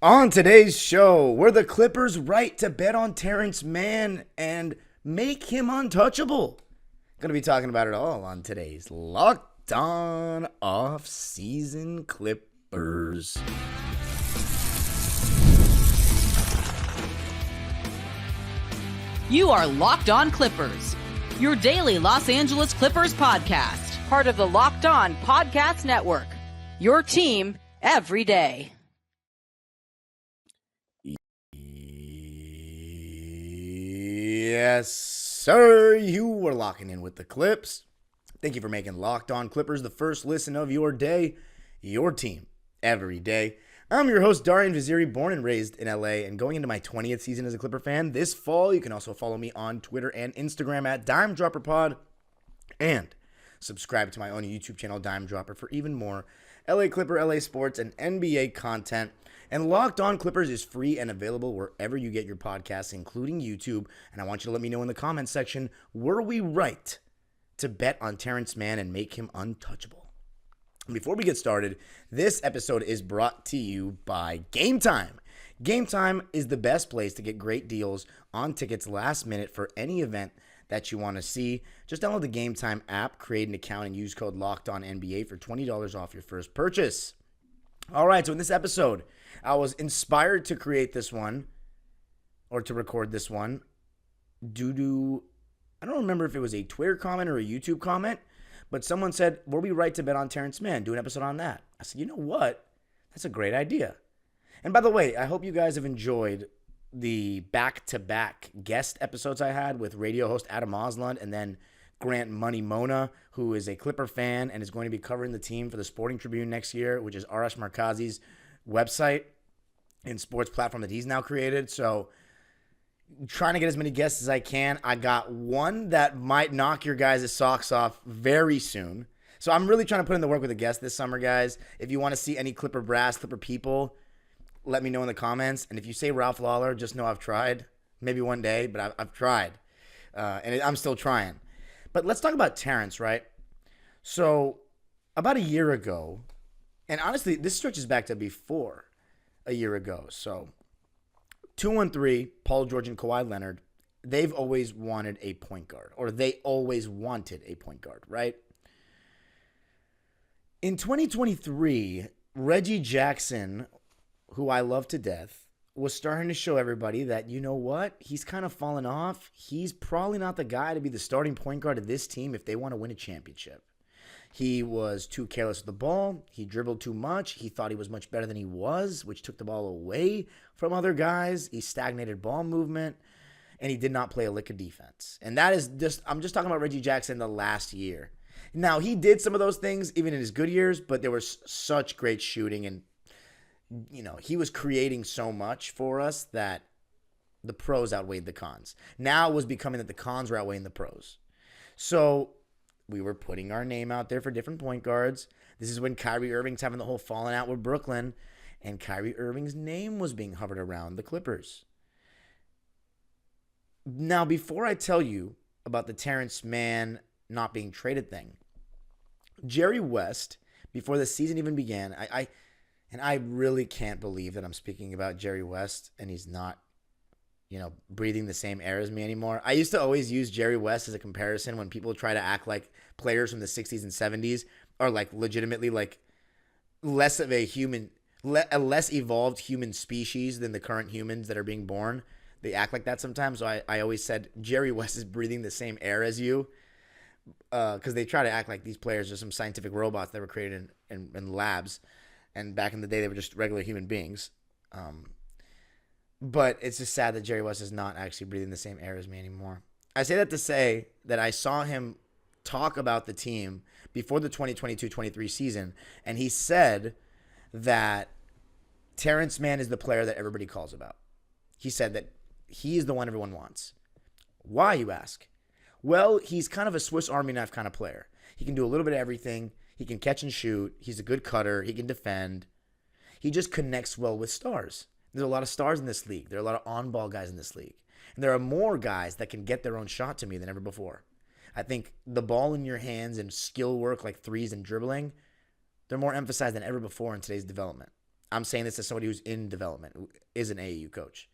On today's show, were the Clippers right to bet on Terance Mann and make him untouchable? Going to be talking about it all on today's Locked On Off-Season Clippers. You are Locked On Clippers, your daily Los Angeles Clippers podcast, part of the Locked On Podcast Network, your team every day. Yes, sir. You were locking in with the Clips. Thank you for making Locked On Clippers the first listen of your day, your team, every day. I'm your host, Darian Vaziri, born and raised in LA and going into my 20th season as a Clipper fan. This fall, you can also follow me on Twitter and Instagram at DimeDropperPod and subscribe to my own YouTube channel, Dime Dropper, for even more LA Clipper, LA Sports, and NBA content. And Locked On Clippers is free and available wherever you get your podcasts, including YouTube. And I want you to let me know in the comments section, were we right to bet on Terance Mann and make him untouchable? Before we get started, this episode is brought to you by Game Time. Game Time is the best place to get great deals on tickets last minute for any event that you want to see. Just download the Game Time app, create an account, and use code LOCKEDONNBA for $20 off your first purchase. All right, so in this episode, I was inspired to create this one, or to record this one, due to, I don't remember if it was a Twitter comment or a YouTube comment, but someone said, were we right to bet on Terance Mann? Do an episode on that. I said, you know what? That's a great idea. And by the way, I hope you guys have enjoyed the back-to-back guest episodes I had with radio host Adam Osland and then Grant Money Mona, who is a Clipper fan and is going to be covering the team for the Sporting Tribune next year, which is Arash Markazi's website and sports platform that he's now created. So trying to get as many guests as I can. I got one that might knock your guys' socks off very soon. So I'm really trying to put in the work with a guest this summer, guys. If you want to see any Clipper brass, Clipper people, let me know in the comments. And if you say Ralph Lawler, just know I've tried. Maybe one day, but I've tried. I'm still trying. But let's talk about Terance, right? So about a year ago, and honestly, this stretches back to before a year ago. So 2-1-3, Paul George and Kawhi Leonard, they've always wanted a point guard, or they always wanted a point guard, right? In 2023, Reggie Jackson, who I love to death, was starting to show everybody that, you know what? He's kind of fallen off. He's probably not the guy to be the starting point guard of this team if they want to win a championship. He was too careless with the ball. He dribbled too much. He thought he was much better than he was, which took the ball away from other guys. He stagnated ball movement, and he did not play a lick of defense. And that is just, I'm just talking about Reggie Jackson the last year. Now, he did some of those things even in his good years, but there was such great shooting, and you know, he was creating so much for us that the pros outweighed the cons. Now it was becoming that the cons were outweighing the pros. So we were putting our name out there for different point guards. This is when Kyrie Irving's having the whole falling out with Brooklyn, and Kyrie Irving's name was being hovered around the Clippers. Now, before I tell you about the Terance Mann not being traded thing, Jerry West, before the season even began, I really can't believe that I'm speaking about Jerry West and he's not, breathing the same air as me anymore. I used to always use Jerry West as a comparison when people try to act like players from the 60s and 70s are like legitimately like less of a less evolved human species than the current humans that are being born. They act like that sometimes. So I always said Jerry West is breathing the same air as you because they try to act like these players are some scientific robots that were created in labs. And back in the day, they were just regular human beings. But it's just sad that Jerry West is not actually breathing the same air as me anymore. I say that to say that I saw him talk about the team before the 2022-23 season, and he said that Terance Mann is the player that everybody calls about. He said that he is the one everyone wants. Why, you ask? Well, he's kind of a Swiss Army knife kind of player. He can do a little bit of everything. He can catch and shoot. He's a good cutter. He can defend. He just connects well with stars. There's a lot of stars in this league. There are a lot of on-ball guys in this league. And there are more guys that can get their own shot to me than ever before. I think the ball in your hands and skill work like threes and dribbling, they're more emphasized than ever before in today's development. I'm saying this as somebody who's in development, who is an AAU coach.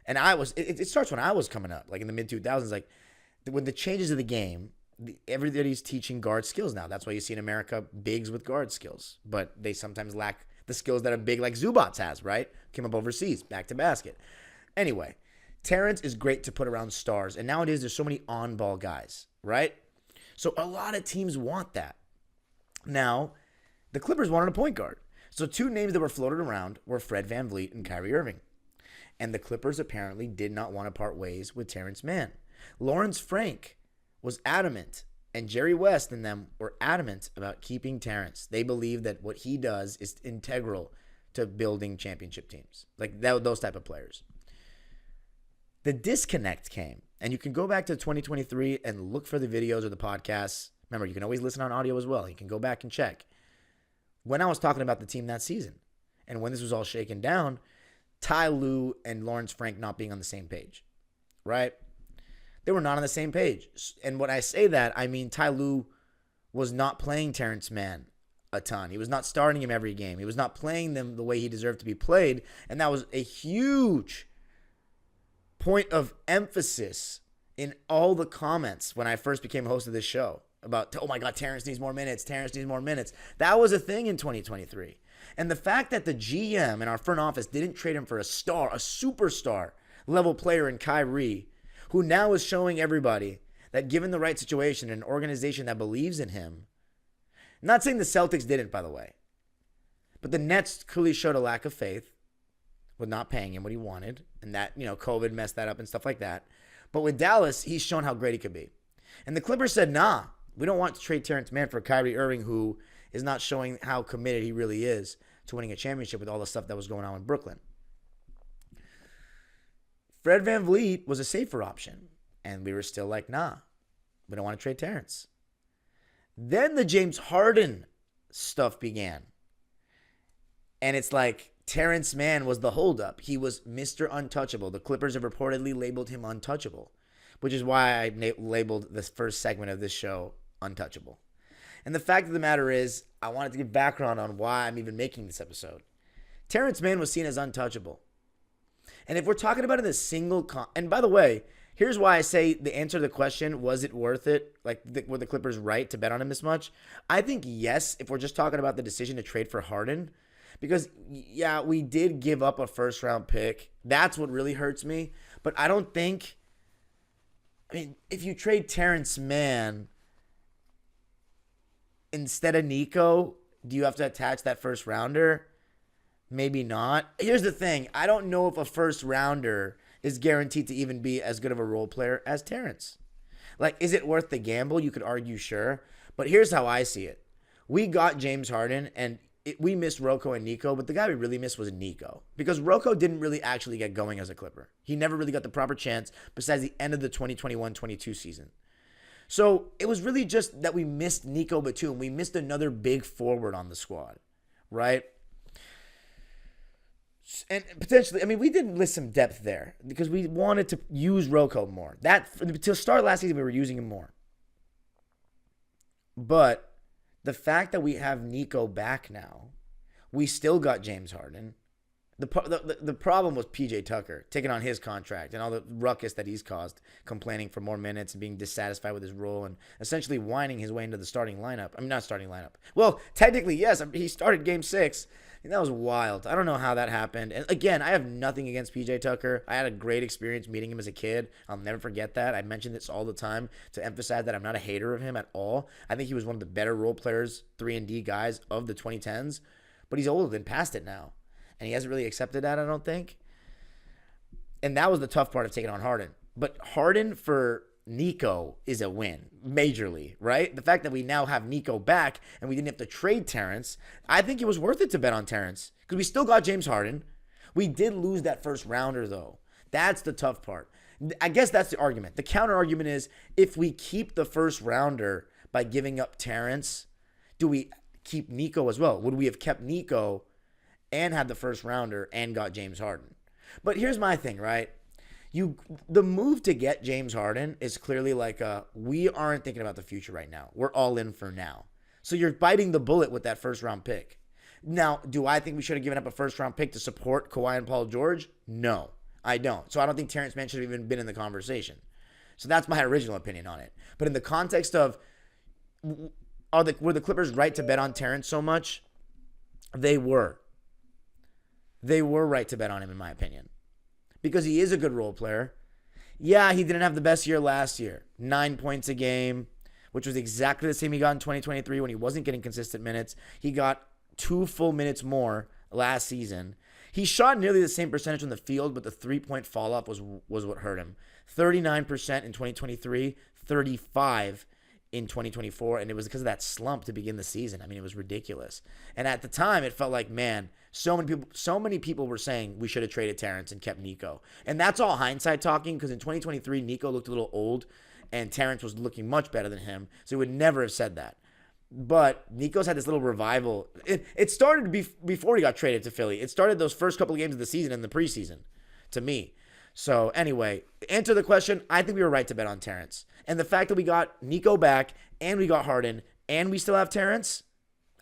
And it starts when I was coming up, like in the mid-2000s, like with the changes of the game, everybody's teaching guard skills now. That's why you see in America bigs with guard skills, but they sometimes lack the skills that a big like Zubats has, right? Came up overseas, back to basket. Anyway, Terance is great to put around stars, and nowadays there's so many on-ball guys, right? So a lot of teams want that. Now, the Clippers wanted a point guard. So two names that were floated around were Fred VanVleet and Kyrie Irving. And the Clippers apparently did not want to part ways with Terance Mann. Lawrence Frank was adamant, and Jerry West and them were adamant about keeping Terance. They believe that what he does is integral to building championship teams, like those type of players. The disconnect came, and you can go back to 2023 and look for the videos or the podcasts. Remember, you can always listen on audio as well. You can go back and check. When I was talking about the team that season, and when this was all shaken down, Ty Lue and Lawrence Frank not being on the same page, right? They were not on the same page. And when I say that, I mean Ty Lue was not playing Terance Mann a ton. He was not starting him every game. He was not playing them the way he deserved to be played. And that was a huge point of emphasis in all the comments when I first became host of this show about, oh my God, Terance needs more minutes. Terance needs more minutes. That was a thing in 2023. And the fact that the GM and our front office didn't trade him for a star, a superstar level player in Kyrie, who now is showing everybody that given the right situation and an organization that believes in him, not saying the Celtics didn't, by the way, but the Nets clearly showed a lack of faith with not paying him what he wanted, and that, COVID messed that up and stuff like that. But with Dallas, he's shown how great he could be. And the Clippers said, nah, we don't want to trade Terance Mann for Kyrie Irving, who is not showing how committed he really is to winning a championship with all the stuff that was going on in Brooklyn. Fred VanVleet was a safer option, and we were still like, nah, we don't want to trade Terance. Then the James Harden stuff began. And it's like Terance Mann was the holdup. He was Mr. Untouchable. The Clippers have reportedly labeled him untouchable, which is why I labeled this first segment of this show Untouchable. And the fact of the matter is, I wanted to give background on why I'm even making this episode. Terance Mann was seen as untouchable. And if we're talking about it in a single and by the way, here's why I say the answer to the question, was it worth it? Like, were the Clippers right to bet on him this much? I think yes, if we're just talking about the decision to trade for Harden. Because, yeah, we did give up a first-round pick. That's what really hurts me. But I don't think, if you trade Terance Mann instead of Nico, do you have to attach that first-rounder? Maybe not. Here's the thing. I don't know if a first-rounder is guaranteed to even be as good of a role player as Terance. Like, is it worth the gamble? You could argue, sure. But here's how I see it. We got James Harden, and we missed Rocco and Nico, but the guy we really missed was Nico. Because Rocco didn't really actually get going as a Clipper. He never really got the proper chance besides the end of the 2021-22 season. So it was really just that we missed Nico Batum. We missed another big forward on the squad, right? And potentially, we did list some depth there because we wanted to use Rocco more. To start last season, we were using him more. But the fact that we have Nico back now, we still got James Harden. The problem was PJ Tucker taking on his contract and all the ruckus that he's caused, complaining for more minutes and being dissatisfied with his role and essentially whining his way into the starting lineup. Not starting lineup. Well, technically, yes, he started Game 6. And that was wild. I don't know how that happened. And again, I have nothing against PJ Tucker. I had a great experience meeting him as a kid. I'll never forget that. I mention this all the time to emphasize that I'm not a hater of him at all. I think he was one of the better role players, 3-and-D guys of the 2010s. But he's old and past it now. And he hasn't really accepted that, I don't think. And that was the tough part of taking on Harden. But Harden for Nico is a win, majorly, right? The fact that we now have Nico back and we didn't have to trade Terance, I think it was worth it to bet on Terance because we still got James Harden. We did lose that first rounder, though. That's the tough part. I guess that's the argument. The counter argument is if we keep the first rounder by giving up Terance, do we keep Nico as well? Would we have kept Nico and had the first rounder and got James Harden? But here's my thing, right? The move to get James Harden is clearly like we aren't thinking about the future right now. We're all in for now. So you're biting the bullet with that first round pick. Now, do I think we should have given up a first-round pick to support Kawhi and Paul George? No, I don't. So I don't think Terance Mann should have even been in the conversation. So that's my original opinion on it. But in the context of were the Clippers right to bet on Terance so much? They were. They were right to bet on him, in my opinion. Because he is a good role player. Yeah, he didn't have the best year last year. 9 points a game, which was exactly the same he got in 2023 when he wasn't getting consistent minutes. He got 2 full minutes more last season. He shot nearly the same percentage on the field, but the 3-point fall-off was what hurt him. 39% in 2023, 35% in 2024, and it was because of that slump to begin the season. I mean, it was ridiculous. And at the time, it felt like, man, so many people were saying we should have traded Terance and kept Nico. And that's all hindsight talking, because in 2023, Nico looked a little old, and Terance was looking much better than him, so he would never have said that. But Nico's had this little revival. It started before he got traded to Philly. It started those first couple of games of the season in the preseason, to me. So anyway, answer the question, I think we were right to bet on Terance. And the fact that we got Nico back, and we got Harden, and we still have Terance,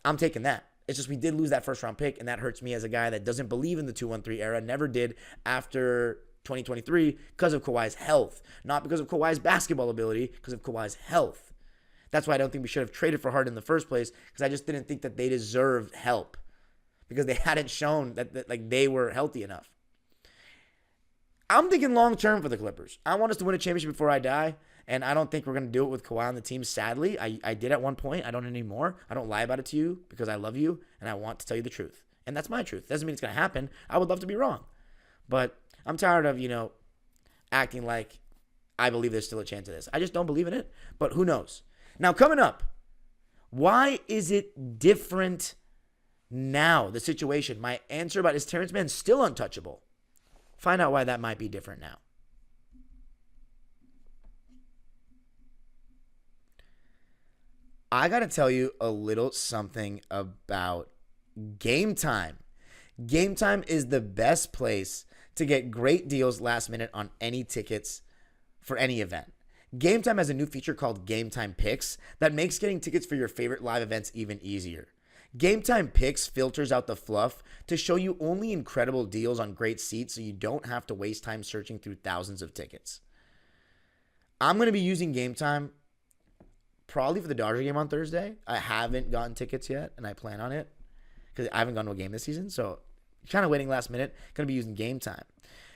I'm taking that. It's just we did lose that first-round pick, and that hurts me as a guy that doesn't believe in the 2-1-3 era, never did after 2023 because of Kawhi's health. Not because of Kawhi's basketball ability, because of Kawhi's health. That's why I don't think we should have traded for Harden in the first place, because I just didn't think that they deserved help because they hadn't shown that like they were healthy enough. I'm thinking long-term for the Clippers. I want us to win a championship before I die, and I don't think we're going to do it with Kawhi on the team, sadly. I did at one point. I don't anymore. I don't lie about it to you because I love you, and I want to tell you the truth. And that's my truth. Doesn't mean it's going to happen. I would love to be wrong. But I'm tired of, acting like I believe there's still a chance of this. I just don't believe in it, but who knows? Now, coming up, why is it different now, the situation? My answer about is Terance Mann still untouchable? Find out why that might be different now. I got to tell you a little something about Game Time. Game Time is the best place to get great deals last minute on any tickets for any event. Game Time has a new feature called Game Time Picks that makes getting tickets for your favorite live events even easier. Game Time Picks filters out the fluff to show you only incredible deals on great seats so you don't have to waste time searching through thousands of tickets. I'm going to be using Game Time probably for the Dodger game on Thursday. I haven't gotten tickets yet, and I plan on it because I haven't gone to a game this season, so kind of waiting last minute. Going to be using Game Time.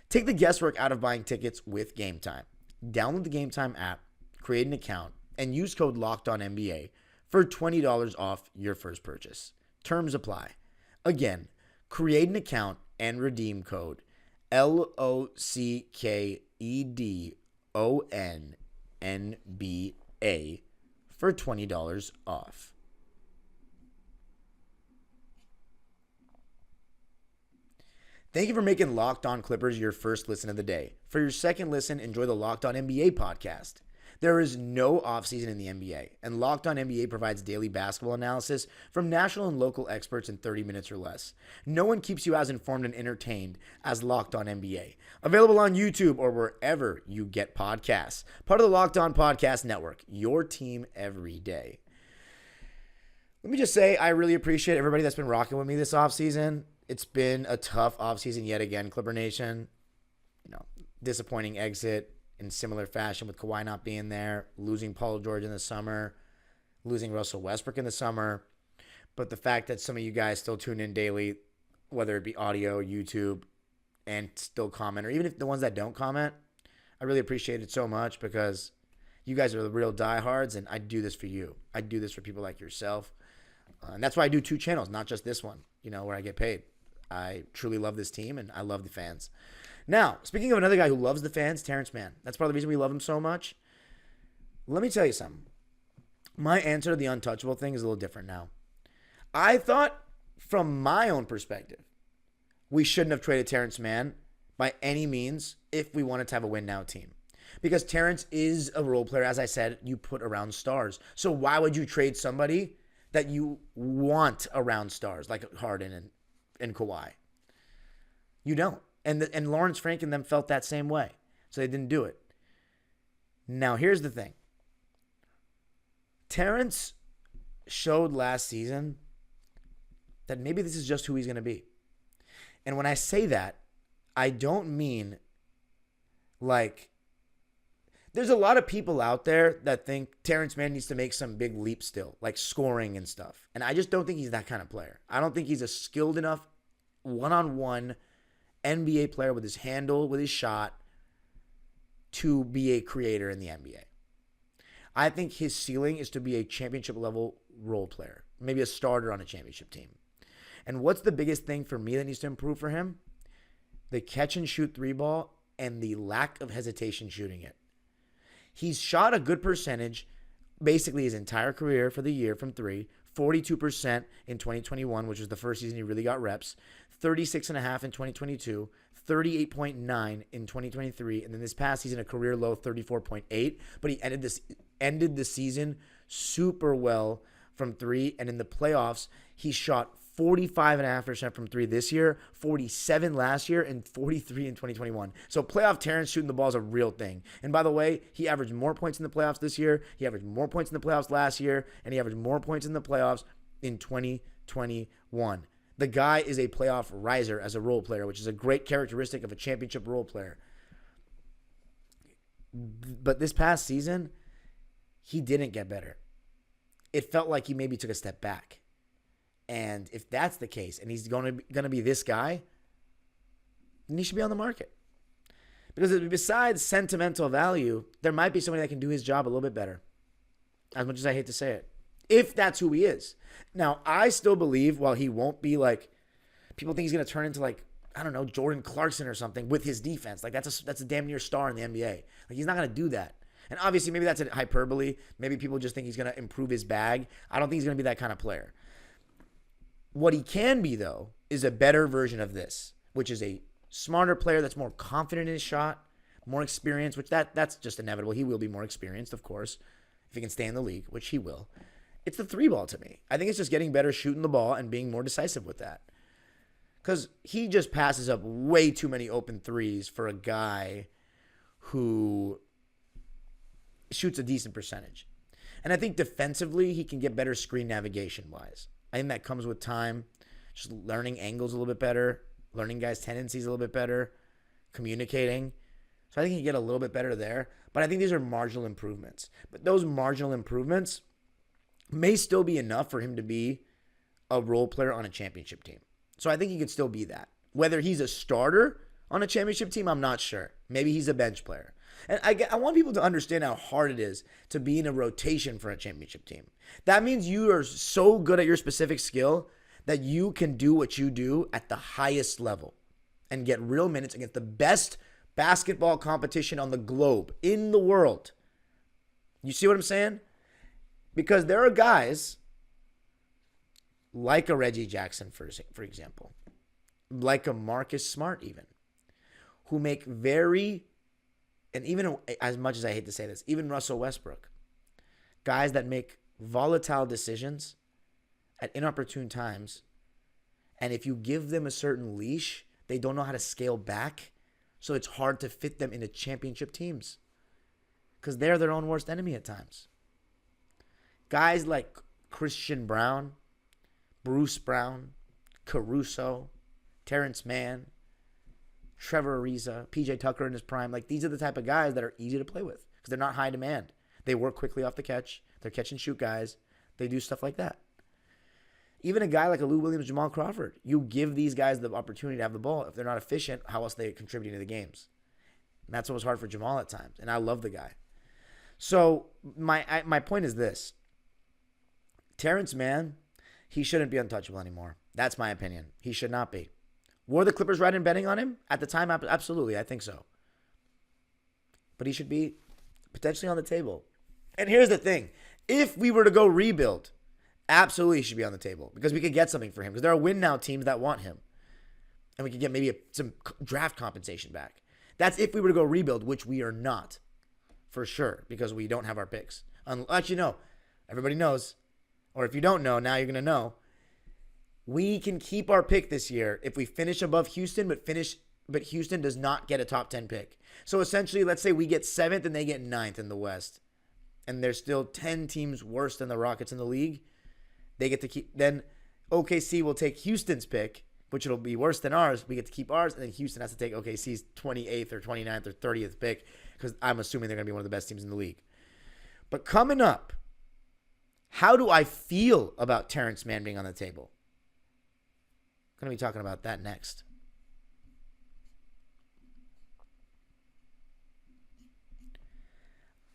Take the guesswork out of buying tickets with Game Time. Download the Game Time app, create an account, and use code LOCKEDONNBA for $20 off your first purchase. Terms apply. Again, create an account and redeem code LOCKEDONNBA for $20 off. Thank you for making Locked On Clippers your first listen of the day. For your second listen, enjoy the Locked On NBA podcast. There is no offseason in the NBA, and Locked On NBA provides daily basketball analysis from national and local experts in 30 minutes or less. No one keeps you as informed and entertained as Locked On NBA. Available on YouTube or wherever you get podcasts. Part of the Locked On Podcast Network, your team every day. Let me just say, I really appreciate everybody that's been rocking with me this offseason. It's been a tough offseason yet again, Clipper Nation. Disappointing exit in similar fashion with Kawhi not being there, losing Paul George in the summer, losing Russell Westbrook in the summer. But the fact that some of you guys still tune in daily, whether it be audio, YouTube, and still comment, or even if the ones that don't comment, I really appreciate it so much because you guys are the real diehards, and I do this for you. I do this for people like yourself. And that's why I do 2 channels, not just this one, where I get paid. I truly love this team, and I love the fans. Now, speaking of another guy who loves the fans, Terance Mann. That's part of the reason we love him so much. Let me tell you something. My answer to the untouchable thing is a little different now. I thought, from my own perspective, we shouldn't have traded Terance Mann by any means if we wanted to have a win-now team. Because Terance is a role player, as I said, you put around stars. So why would you trade somebody that you want around stars, like Harden and Kawhi? You don't. And Lawrence Frank and them felt that same way. So they didn't do it. Now, here's the thing. Terance showed last season that maybe this is just who he's going to be. And when I say that, I don't mean like, there's a lot of people out there that think Terance Mann needs to make some big leap still, like scoring and stuff. And I just don't think he's that kind of player. I don't think he's a skilled enough one-on-one NBA player with his handle, with his shot, to be a creator in the NBA. I think his ceiling is to be a championship-level role player, maybe a starter on a championship team. And what's the biggest thing for me that needs to improve for him? The catch-and-shoot three ball and the lack of hesitation shooting it. He's shot a good percentage basically his entire career for the year from three, 42% in 2021, which was the first season he really got reps, 36.5 in 2022, 38.9 in 2023, and then this past season a career low 34.8, but he ended the season super well from three, and in the playoffs he shot 45.5% from three this year, 47 last year, and 43 in 2021. So playoff Terance shooting the ball is a real thing. And by the way, he averaged more points in the playoffs this year, he averaged more points in the playoffs last year, and he averaged more points in the playoffs in 2021. The guy is a playoff riser as a role player, which is a great characteristic of a championship role player. But this past season, he didn't get better. It felt like he maybe took a step back. And if that's the case, and he's going to be this guy, then he should be on the market. Because besides sentimental value, there might be somebody that can do his job a little bit better. As much as I hate to say it. If that's who he is. Now, I still believe while he won't be like, people think he's going to turn into like, I don't know, Jordan Clarkson or something with his defense. Like that's a damn near star in the NBA. Like he's not going to do that. And obviously maybe that's a hyperbole. Maybe people just think he's going to improve his bag. I don't think he's going to be that kind of player. What he can be, though, is a better version of this, which is a smarter player that's more confident in his shot, more experienced, which that's just inevitable. He will be more experienced, of course, if he can stay in the league, which he will. It's the three ball to me. I think it's just getting better shooting the ball and being more decisive with that. Because he just passes up way too many open threes for a guy who shoots a decent percentage. And I think defensively, he can get better screen navigation-wise. I think that comes with time, just learning angles a little bit better, learning guys' tendencies a little bit better, communicating. So I think he can get a little bit better there. But I think these are marginal improvements. But those marginal improvements may still be enough for him to be a role player on a championship team. So I think he could still be that. Whether he's a starter on a championship team, I'm not sure. Maybe he's a bench player. And I want people to understand how hard it is to be in a rotation for a championship team. That means you are so good at your specific skill that you can do what you do at the highest level and get real minutes against the best basketball competition on the globe, in the world. You see what I'm saying? Because there are guys like a Reggie Jackson, for example, like a Marcus Smart even, who make and even as much as I hate to say this, even Russell Westbrook, guys that make volatile decisions at inopportune times, and if you give them a certain leash, they don't know how to scale back, so it's hard to fit them into championship teams because they're their own worst enemy at times. Guys like Christian Brown, Bruce Brown, Caruso, Terance Mann, Trevor Ariza, PJ Tucker in his prime. Like, these are the type of guys that are easy to play with because they're not high demand. They work quickly off the catch. They're catch and shoot guys. They do stuff like that. Even a guy like a Lou Williams, Jamal Crawford, you give these guys the opportunity to have the ball. If they're not efficient, how else are they contributing to the games? And that's what was hard for Jamal at times. And I love the guy. So my point is this. Terance Mann, he shouldn't be untouchable anymore. That's my opinion. He should not be. Were the Clippers right in betting on him? At the time, absolutely. I think so. But he should be potentially on the table. And here's the thing. If we were to go rebuild, absolutely he should be on the table because we could get something for him because there are win-now teams that want him. And we could get maybe some draft compensation back. That's if we were to go rebuild, which we are not for sure because we don't have our picks. Actually, no. Everybody knows. Or if you don't know, now you're going to know. We can keep our pick this year if we finish above Houston, but Houston does not get a top 10 pick. So essentially, let's say we get 7th and they get 9th in the West. And there's still 10 teams worse than the Rockets in the league. They get to keep, then, OKC will take Houston's pick, which it'll be worse than ours. We get to keep ours, and then Houston has to take OKC's 28th or 29th or 30th pick because I'm assuming they're going to be one of the best teams in the league. But coming up, how do I feel about Terance Mann being on the table? I'm going to be talking about that next.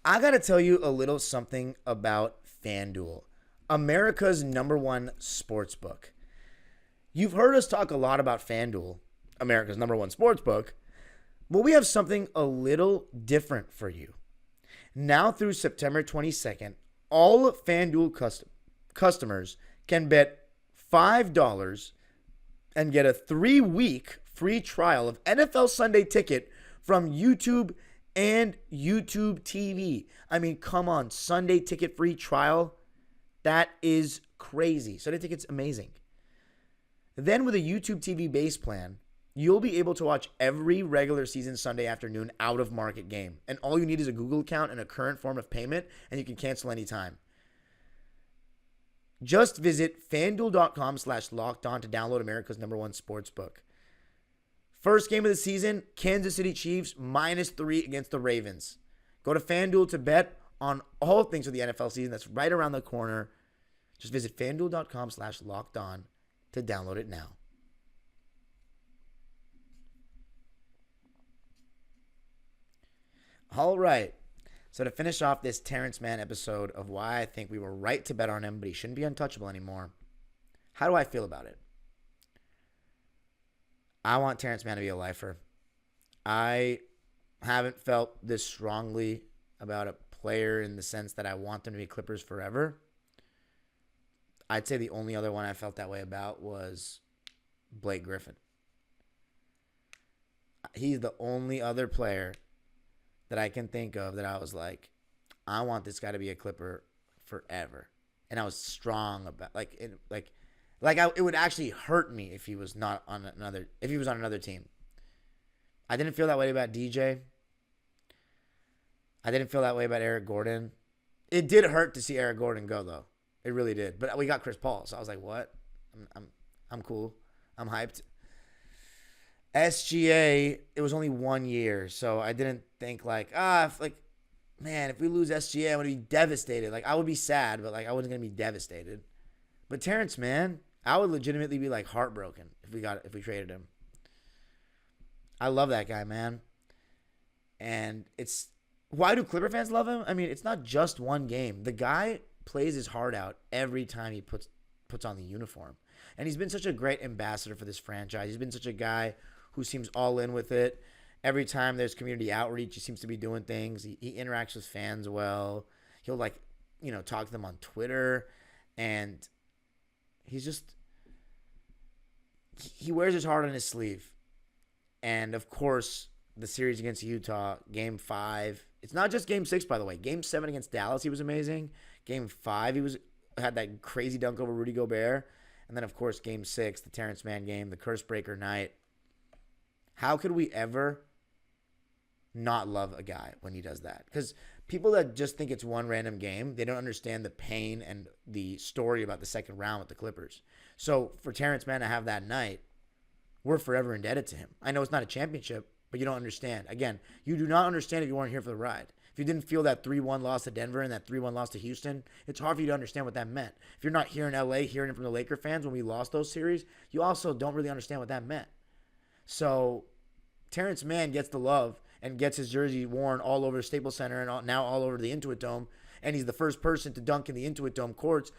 I got to tell you a little something about FanDuel, America's #1 sportsbook. You've heard us talk a lot about FanDuel, America's #1 sportsbook, but we have something a little different for you. Now through September 22nd, all FanDuel customers can bet $5 and get a 3-week free trial of NFL Sunday Ticket from YouTube and YouTube TV. I mean, come on, Sunday Ticket free trial? That is crazy. Sunday Ticket's amazing. Then with a YouTube TV base plan, you'll be able to watch every regular season Sunday afternoon out-of-market game. And all you need is a Google account and a current form of payment, and you can cancel anytime. Just visit FanDuel.com/LockedOn to download America's #1 sportsbook. First game of the season, Kansas City Chiefs -3 against the Ravens. Go to FanDuel to bet on all things for the NFL season. That's right around the corner. Just visit FanDuel.com/LockedOn to download it now. All right. So to finish off this Terance Mann episode of why I think we were right to bet on him, but he shouldn't be untouchable anymore. How do I feel about it? I want Terance Mann to be a lifer. I haven't felt this strongly about a player in the sense that I want them to be Clippers forever. I'd say the only other one I felt that way about was Blake Griffin. He's the only other player that I can think of that I was like, I want this guy to be a Clipper forever. And I was strong about it would actually hurt me if he was not on another team. I didn't feel that way about DJ. I didn't feel that way about Eric Gordon. It did hurt to see Eric Gordon go though. It really did. But we got Chris Paul, so I was like, what? I'm cool. I'm hyped. SGA, it was only 1 year, so I didn't think if we lose SGA, I'm gonna be devastated. I would be sad, but I wasn't gonna be devastated. But Terance Mann, I would legitimately be heartbroken if we traded him. I love that guy, man. And why do Clipper fans love him? I mean, it's not just one game. The guy plays his heart out every time he puts on the uniform. And he's been such a great ambassador for this franchise. He's been such a guy who seems all in with it. Every time there's community outreach, he seems to be doing things. He interacts with fans well. He'll talk to them on Twitter. And he wears his heart on his sleeve. And of course, the series against Utah, Game 5. It's not just Game 6, by the way. Game 7 against Dallas, he was amazing. Game 5, had that crazy dunk over Rudy Gobert. And then, of course, Game 6, the Terance Mann game, the curse breaker night. How could we ever not love a guy when he does that? Because people that just think it's one random game, they don't understand the pain and the story about the second round with the Clippers. So for Terance Mann to have that night, we're forever indebted to him. I know it's not a championship, but you don't understand. Again, you do not understand if you weren't here for the ride. If you didn't feel that 3-1 loss to Denver and that 3-1 loss to Houston, it's hard for you to understand what that meant. If you're not here in LA hearing it from the Laker fans when we lost those series, you also don't really understand what that meant. So Terance Mann gets the love and gets his jersey worn all over Staples Center and now all over the Intuit Dome. And he's the first person to dunk in the Intuit Dome courts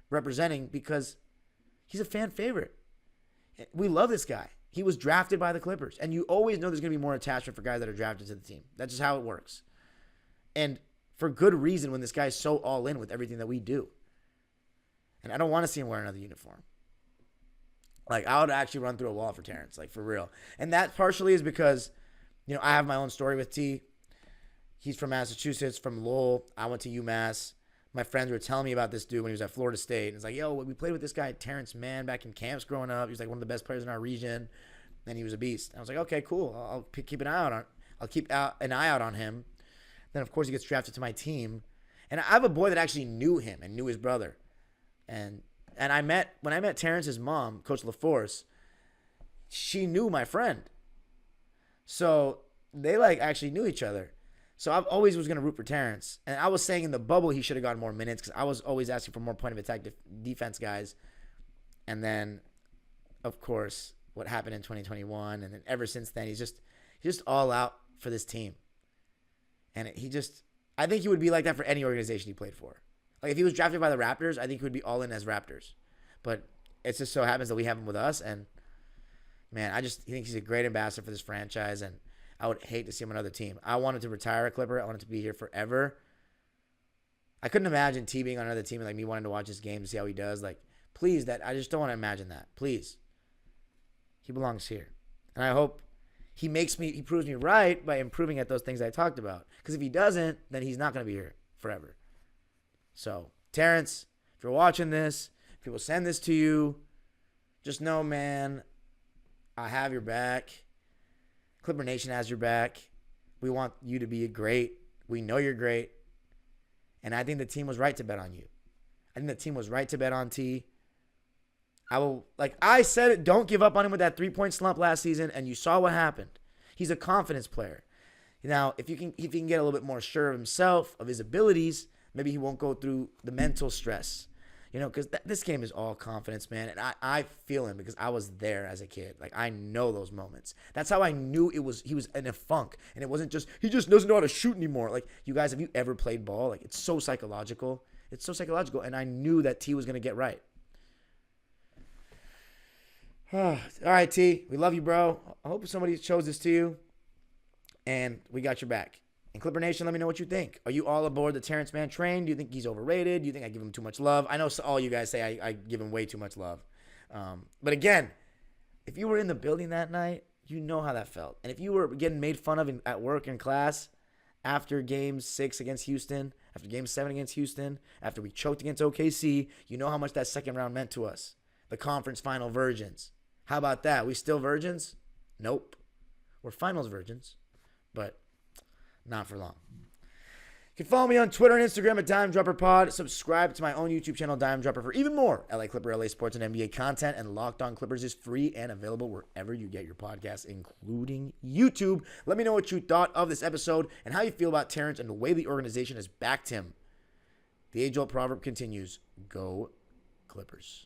representing because he's a fan favorite. We love this guy. He was drafted by the Clippers. And you always know there's going to be more attachment for guys that are drafted to the team. That's just how it works. And for good reason when this guy's so all in with everything that we do. And I don't want to see him wear another uniform. I would actually run through a wall for Terance, for real. And that partially is because, I have my own story with T. He's from Massachusetts, from Lowell. I went to UMass. My friends were telling me about this dude when he was at Florida State. And it's yo, we played with this guy, Terance Mann, back in camps growing up. He was one of the best players in our region. And he was a beast. And I was okay, cool. I'll keep an eye out on. I'll keep an eye out on him. Then, of course, he gets drafted to my team. And I have a boy that actually knew him and knew his brother. And And when I met Terance's mom, Coach LaForce, she knew my friend. So they actually knew each other. So I always was going to root for Terance. And I was saying in the bubble he should have gotten more minutes because I was always asking for more point of attack defense guys. And then, of course, what happened in 2021. And then ever since then, he's just all out for this team. And I think he would be like that for any organization he played for. Like if he was drafted by the Raptors, I think he would be all in as Raptors. But it just so happens that we have him with us. And, man, I think he's a great ambassador for this franchise. And I would hate to see him on another team. I wanted to retire a Clipper. I wanted to be here forever. I couldn't imagine T being on another team and like me wanting to watch his game to see how he does. Like, please, I just don't want to imagine that. Please. He belongs here. And I hope he proves me right by improving at those things I talked about. Because if he doesn't, then he's not going to be here forever. So, Terance, if you're watching this, if people send this to you, just know, man, I have your back. Clipper Nation has your back. We want you to be great. We know you're great. And I think the team was right to bet on you. I think the team was right to bet on T. I said it, don't give up on him with that 3-point slump last season, and you saw what happened. He's a confidence player. Now, if he can get a little bit more sure of himself, of his abilities, maybe he won't go through the mental stress. Because this game is all confidence, man. And I feel him because I was there as a kid. Like, I know those moments. That's how I knew he was in a funk. And it wasn't just, he just doesn't know how to shoot anymore. Like, you guys, have you ever played ball? Like, it's so psychological. It's so psychological. And I knew that T was going to get right. All right, T. We love you, bro. I hope somebody shows this to you. And we got your back. And Clipper Nation, let me know what you think. Are you all aboard the Terance Mann train? Do you think he's overrated? Do you think I give him too much love? I know all you guys say I give him way too much love. But again, if you were in the building that night, you know how that felt. And if you were getting made fun of at work and class after Game 6 against Houston, after Game 7 against Houston, after we choked against OKC, you know how much that second round meant to us. The conference final virgins. How about that? We still virgins? Nope. We're finals virgins. But not for long. You can follow me on Twitter and Instagram at DimeDropperPod. Subscribe to my own YouTube channel, Dime Dropper, for even more LA Clipper, LA Sports, and NBA content. And Locked On Clippers is free and available wherever you get your podcasts, including YouTube. Let me know what you thought of this episode and how you feel about Terance and the way the organization has backed him. The age-old proverb continues, go Clippers.